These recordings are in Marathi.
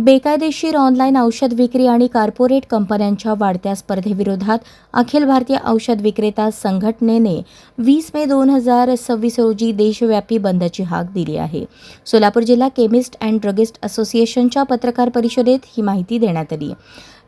बेकायदेशीर ऑनलाईन औषध विक्री आणि कॉर्पोरेट कंपन्यांच्या वाढत्या स्पर्धेविरोधात अखिल भारतीय औषध विक्रेता संघटनेने 20 मे 2026 रोजी देशव्यापी बंदची हाक दिली आहे. सोलापूर जिल्हा केमिस्ट अँड ड्रगिस्ट असोसिएशनच्या पत्रकार परिषदेत ही माहिती देण्यात आली.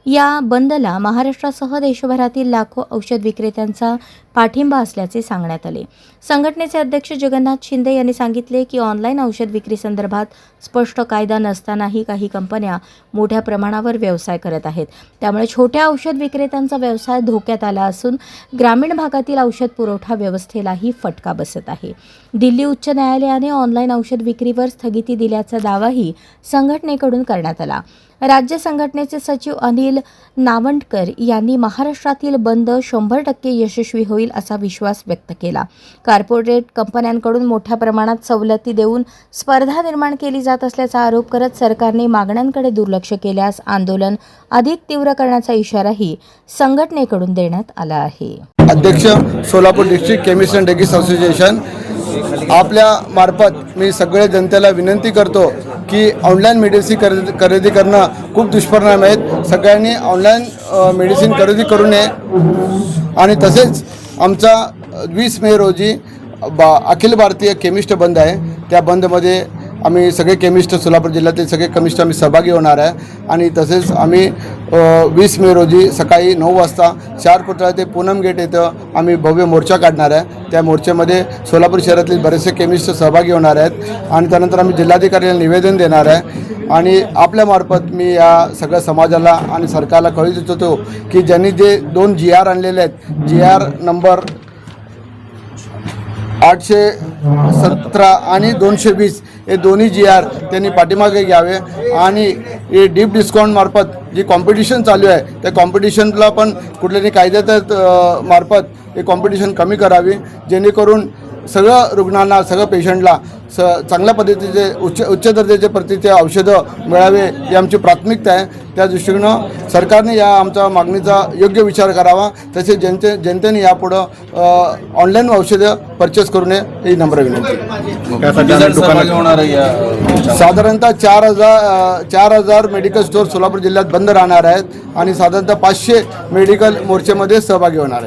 या बंदला महाराष्ट्रासह देशभरातील लाखो औषध विक्रेत्यांचा पाठिंबा असल्याचे सांगण्यात आले. संघटनेचे अध्यक्ष जगन्नाथ शिंदे यांनी सांगितले की ऑनलाईन औषध विक्री संदर्भात स्पष्ट कायदा नसतानाही काही कंपन्या मोठ्या प्रमाणावर व्यवसाय करत आहेत. त्यामुळे छोट्या औषध विक्रेत्यांचा व्यवसाय धोक्यात आला असून ग्रामीण भागातील औषध पुरवठा व्यवस्थेलाही फटका बसत आहे. दिल्ली उच्च न्यायालयाने ऑनलाईन औषध विक्रीवर स्थगिती दिल्याचा दावाही संघटनेकडून करण्यात आला. राज्य संघटनेचे सचिव अनिल नावंडकर यांनी महाराष्ट्रातील बंद 100% यशस्वी होईल असा विश्वास व्यक्त केला. कॉर्पोरेट कंपन्यांकडून मोठ्या प्रमाणात सवलती देऊन स्पर्धा निर्माण केली जात असल्याचा आरोप करत सरकारने मागण्यांकडे दुर्लक्ष केल्यास आंदोलन अधिक तीव्र करण्याचा इशाराही संघटनेकडून देण्यात आला आहे. अध्यक्ष Solapur district chemist and druggist association आपल्या मार्फत मी सगळे जनतेला विनंती करतो की ऑनलाईन मेडिसिन खरेदी करणं खूप दुष्परिणाम आहेत. सगळ्यांनी ऑनलाईन मेडिसिन खरेदी करू नये. आणि तसेच आमचा 20 मे रोजी अखिल भारतीय केमिस्ट बंद आहे. त्या बंदमध्ये आम्ही सगळे केमिस्ट सोलापूर जिल्ह्यातील सगळे केमिस्ट आम्ही सहभागी होणार आहे. आणि तसेच आम्ही 20 मे रोजी सकाळी 9 वाजता 4 पुतळा ते पूनम गेट येथं आम्ही भव्य मोर्चा काढणार आहे. त्या मोर्चामध्ये सोलापूर शहरातील बरेचसे केमिस्ट सहभागी होणार आहेत. आणि त्यानंतर आम्ही जिल्हाधिकाऱ्यांना निवेदन देणार आहे. आणि आपल्यामार्फत मी या सगळ्या समाजाला आणि सरकारला कळू इच्छितो की ज्यांनी जे 2 GR आणलेले आहेत, GR नंबर 817 आणि 220 हे दोन्ही GR त्यांनी पाठीमागे घ्यावे. आणि हे डीप डिस्काउंट मार्फत जी कॉम्पिटिशन चालू आहे त्या कॉम्पिटिशनला पण कुठल्याही कायद्याच्या मार्फत हे कॉम्पिटिशन कमी करावी, जेणेकरून सगळं रुग्णांना सगळं पेशंटला चांगल्या पद्धतीचे उच्च दर्जाचे प्रतीचे औषधं मिळावे ही आमची प्राथमिकता आहे. त्या दृष्टीनं सरकारने या आमच्या मागणीचा योग्य विचार करावा. तसेच जनतेने यापुढं ऑनलाईन औषधं परचेस करू नये ही नम्र विनंती. साधारणतः 4,000 मेडिकल स्टोअर सोलापूर जिल्ह्यात बंद राहणार आहेत आणि साधारणतः 500 मेडिकल मोर्चेमध्ये सहभागी होणार आहेत.